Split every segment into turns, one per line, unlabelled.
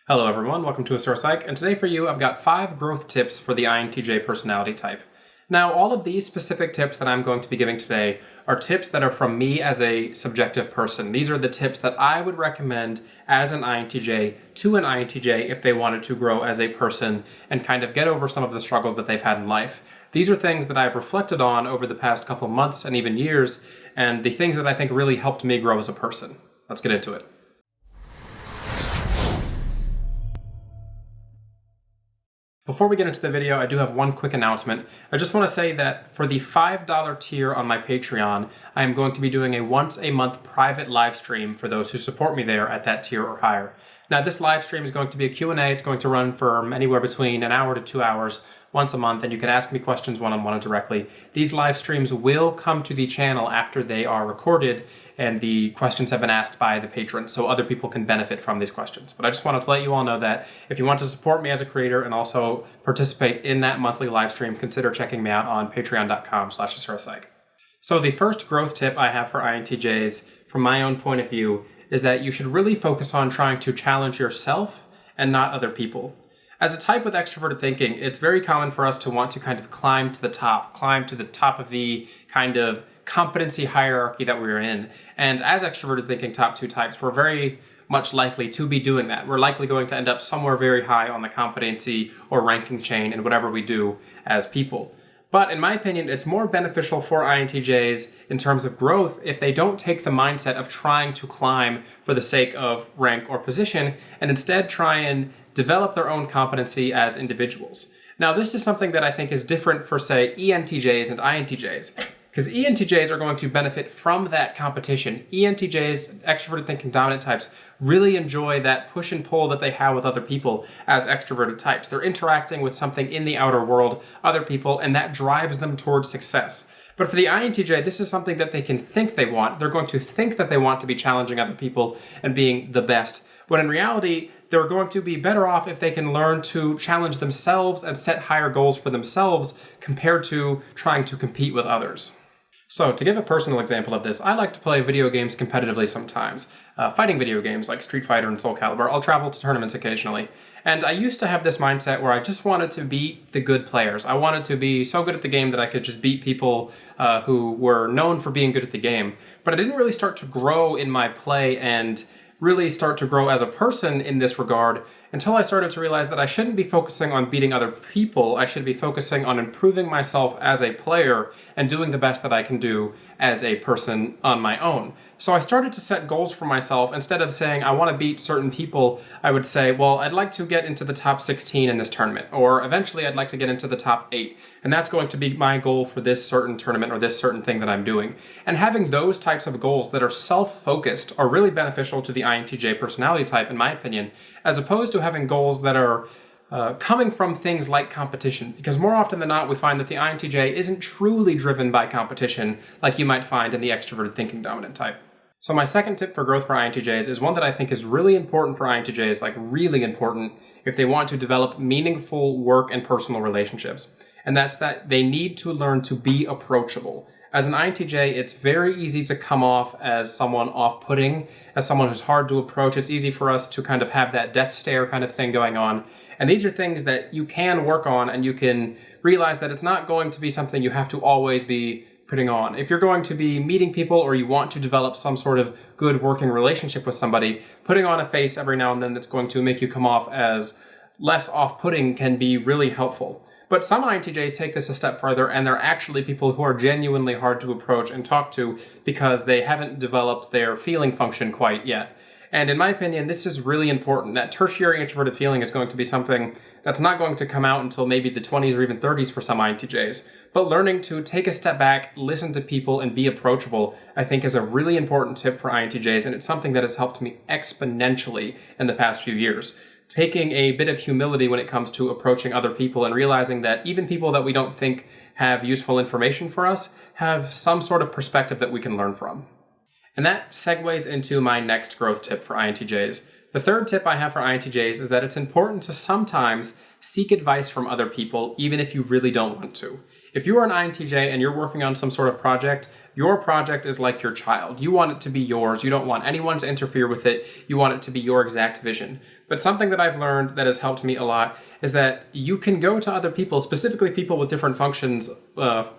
Hello everyone, welcome to AsuraPsych, and today for you I've got 5 growth tips for the INTJ personality type. Now, all of these specific tips that I'm going to be giving today are tips that are from me as a subjective person. These are the tips that I would recommend as an INTJ to an INTJ if they wanted to grow as a person and kind of get over some of the struggles that they've had in life. These are things that I've reflected on over the past couple months and even years, and the things that I think really helped me grow as a person. Let's get into it. Before we get into the video, I do have one quick announcement. I just want to say that for the $5 tier on my Patreon, I am going to be doing a once-a-month private live stream for those who support me there at that tier or higher. Now, this live stream is going to be a Q&A. It's going to run for anywhere between an hour to 2 hours once a month, and you can ask me questions one-on-one and directly. These live streams will come to the channel after they are recorded and the questions have been asked by the patrons, so other people can benefit from these questions. But I just wanted to let you all know that if you want to support me as a creator and also participate in that monthly live stream, consider checking me out on patreon.com/AsuraPsych. So the first growth tip I have for INTJs, from my own point of view, is that you should really focus on trying to challenge yourself and not other people. As a type with extroverted thinking, it's very common for us to want to kind of climb to the top of the kind of competency hierarchy that we're in. And as extroverted thinking top 2 types, we're very much likely to be doing that. We're likely going to end up somewhere very high on the competency or ranking chain in whatever we do as people. But in my opinion, it's more beneficial for INTJs in terms of growth if they don't take the mindset of trying to climb for the sake of rank or position, and instead try and develop their own competency as individuals. Now, this is something that I think is different for, say, ENTJs and INTJs, because ENTJs are going to benefit from that competition. ENTJs, extroverted thinking dominant types, really enjoy that push and pull that they have with other people as extroverted types. They're interacting with something in the outer world, other people, and that drives them towards success. But for the INTJ, this is something that they can think they want. They're going to think that they want to be challenging other people and being the best, when in reality, they're going to be better off if they can learn to challenge themselves and set higher goals for themselves compared to trying to compete with others. So, to give a personal example of this, I like to play video games competitively sometimes. Fighting video games like Street Fighter and Soul Calibur. I'll travel to tournaments occasionally. And I used to have this mindset where I just wanted to beat the good players. I wanted to be so good at the game that I could just beat people who were known for being good at the game. But I didn't really start to grow in my play and really start to grow as a person in this regard until I started to realize that I shouldn't be focusing on beating other people. I should be focusing on improving myself as a player and doing the best that I can do as a person on my own. So I started to set goals for myself. Instead of saying I want to beat certain people, I would say, well, I'd like to get into the top 16 in this tournament, or eventually I'd like to get into the top 8. And that's going to be my goal for this certain tournament or this certain thing that I'm doing. And having those types of goals that are self-focused are really beneficial to the INTJ personality type, in my opinion, as opposed to having goals that are coming from things like competition, because more often than not we find that the INTJ isn't truly driven by competition like you might find in the extroverted thinking dominant type. So my second tip for growth for INTJs is one that I think is really important for INTJs, like really important if they want to develop meaningful work and personal relationships. And that's that they need to learn to be approachable. As an INTJ, it's very easy to come off as someone off-putting, as someone who's hard to approach. It's easy for us to kind of have that death stare kind of thing going on. And these are things that you can work on, and you can realize that it's not going to be something you have to always be putting on. If you're going to be meeting people or you want to develop some sort of good working relationship with somebody, putting on a face every now and then that's going to make you come off as less off-putting can be really helpful. But some INTJs take this a step further, and they're actually people who are genuinely hard to approach and talk to because they haven't developed their feeling function quite yet. And in my opinion, this is really important. That tertiary introverted feeling is going to be something that's not going to come out until maybe the 20s or even 30s for some INTJs. But learning to take a step back, listen to people, and be approachable, I think is a really important tip for INTJs, and it's something that has helped me exponentially in the past few years. Taking a bit of humility when it comes to approaching other people and realizing that even people that we don't think have useful information for us have some sort of perspective that we can learn from. And that segues into my next growth tip for INTJs. The third tip I have for INTJs is that it's important to sometimes seek advice from other people, even if you really don't want to. If you are an INTJ and you're working on some sort of project, your project is like your child. You want it to be yours. You don't want anyone to interfere with it. You want it to be your exact vision. But something that I've learned that has helped me a lot is that you can go to other people, specifically people with different functions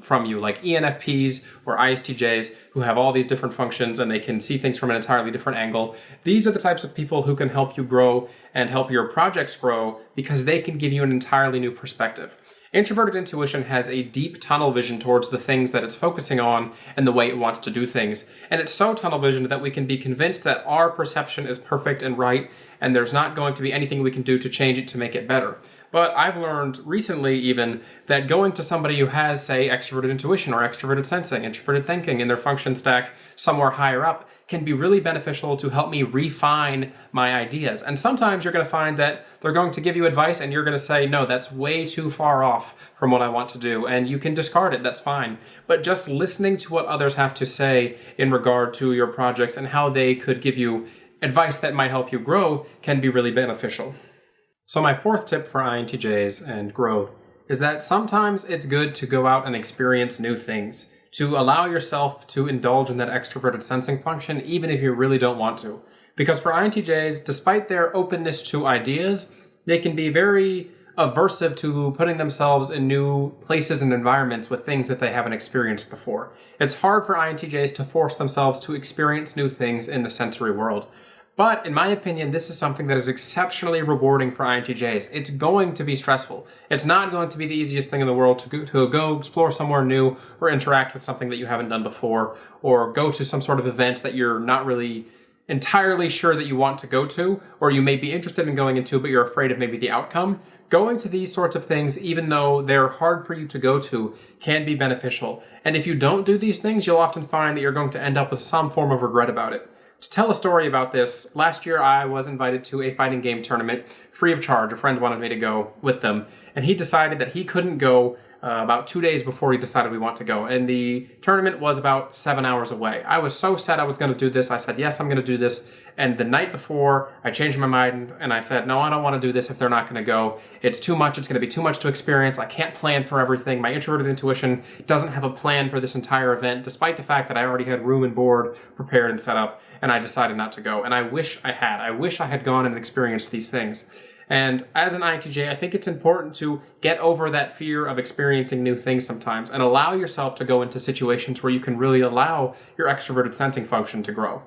from you, like ENFPs or ISTJs, who have all these different functions and they can see things from an entirely different angle. These are the types of people who can help you grow and help your projects grow because they can give you an entirely new perspective. Introverted intuition has a deep tunnel vision towards the things that it's focusing on and the way it wants to do things. And it's so tunnel visioned that we can be convinced that our perception is perfect and right, and there's not going to be anything we can do to change it to make it better. But I've learned recently even that going to somebody who has, say, extroverted intuition or extroverted sensing, introverted thinking in their function stack somewhere higher up can be really beneficial to help me refine my ideas. And sometimes you're going to find that they're going to give you advice and you're going to say, no, that's way too far off from what I want to do. And you can discard it, that's fine. But just listening to what others have to say in regard to your projects and how they could give you advice that might help you grow can be really beneficial. So my fourth tip for INTJs and growth is that sometimes it's good to go out and experience new things, to allow yourself to indulge in that extroverted sensing function, even if you really don't want to. Because for INTJs, despite their openness to ideas, they can be very aversive to putting themselves in new places and environments with things that they haven't experienced before. It's hard for INTJs to force themselves to experience new things in the sensory world. But in my opinion, this is something that is exceptionally rewarding for INTJs. It's going to be stressful. It's not going to be the easiest thing in the world to go explore somewhere new or interact with something that you haven't done before or go to some sort of event that you're not really entirely sure that you want to go to or you may be interested in going into, but you're afraid of maybe the outcome. Going to these sorts of things, even though they're hard for you to go to, can be beneficial. And if you don't do these things, you'll often find that you're going to end up with some form of regret about it. To tell a story about this, last year I was invited to a fighting game tournament free of charge. A friend wanted me to go with them, and he decided that he couldn't go about 2 days before he decided we want to go. And the tournament was about 7 hours away. I was so set I was going to do this. I said, yes, I'm going to do this. And the night before, I changed my mind and I said, no, I don't want to do this if they're not going to go. It's too much. It's going to be too much to experience. I can't plan for everything. My introverted intuition doesn't have a plan for this entire event, despite the fact that I already had room and board prepared and set up, and I decided not to go. And I wish I had. I wish I had gone and experienced these things. And as an INTJ, I think it's important to get over that fear of experiencing new things sometimes and allow yourself to go into situations where you can really allow your extroverted sensing function to grow.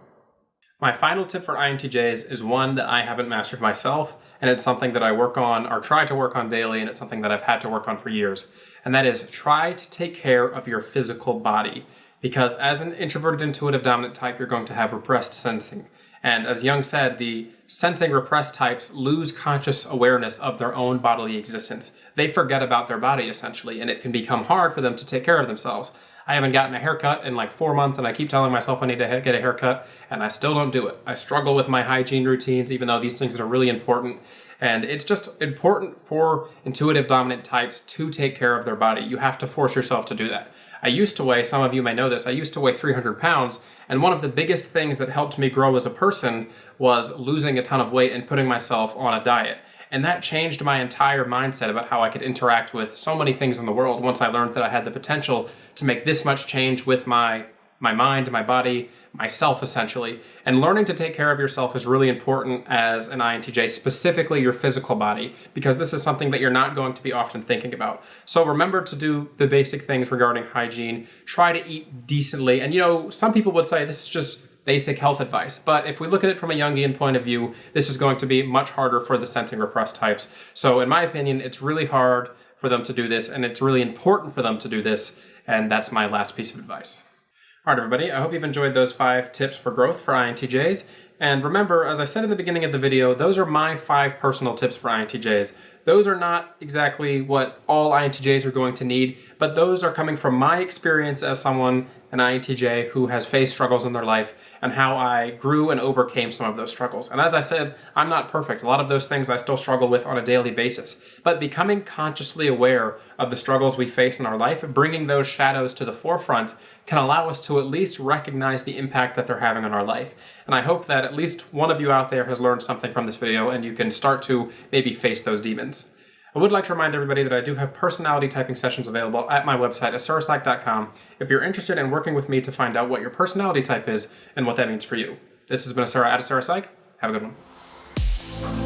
My final tip for INTJs is one that I haven't mastered myself, and it's something that I work on or try to work on daily, and it's something that I've had to work on for years. And that is try to take care of your physical body. Because as an introverted intuitive dominant type, you're going to have repressed sensing. And as Jung said, the sensing repressed types lose conscious awareness of their own bodily existence. They forget about their body, essentially, and it can become hard for them to take care of themselves. I haven't gotten a haircut in like 4 months, and I keep telling myself I need to get a haircut, and I still don't do it. I struggle with my hygiene routines, even though these things are really important. And it's just important for intuitive dominant types to take care of their body. You have to force yourself to do that. I used to weigh, some of you may know this, I used to weigh 300 pounds, and one of the biggest things that helped me grow as a person was losing a ton of weight and putting myself on a diet. And that changed my entire mindset about how I could interact with so many things in the world once I learned that I had the potential to make this much change with my mind, my body, myself essentially. And learning to take care of yourself is really important as an INTJ, specifically your physical body, because this is something that you're not going to be often thinking about. So remember to do the basic things regarding hygiene. Try to eat decently. And you know, some people would say this is just basic health advice. But if we look at it from a Jungian point of view, this is going to be much harder for the sensing repressed types. So in my opinion, it's really hard for them to do this, and it's really important for them to do this. And that's my last piece of advice. All right, everybody, I hope you've enjoyed those 5 tips for growth for INTJs. And remember, as I said in the beginning of the video, those are my 5 personal tips for INTJs. Those are not exactly what all INTJs are going to need, but those are coming from my experience as someone, an INTJ, who has faced struggles in their life and how I grew and overcame some of those struggles. And as I said, I'm not perfect. A lot of those things I still struggle with on a daily basis. But becoming consciously aware of the struggles we face in our life, bringing those shadows to the forefront, can allow us to at least recognize the impact that they're having on our life. And I hope that at least one of you out there has learned something from this video and you can start to maybe face those demons. I would like to remind everybody that I do have personality typing sessions available at my website, asurapsych.com, if you're interested in working with me to find out what your personality type is and what that means for you. This has been Asura at Asura Psych. Have a good one.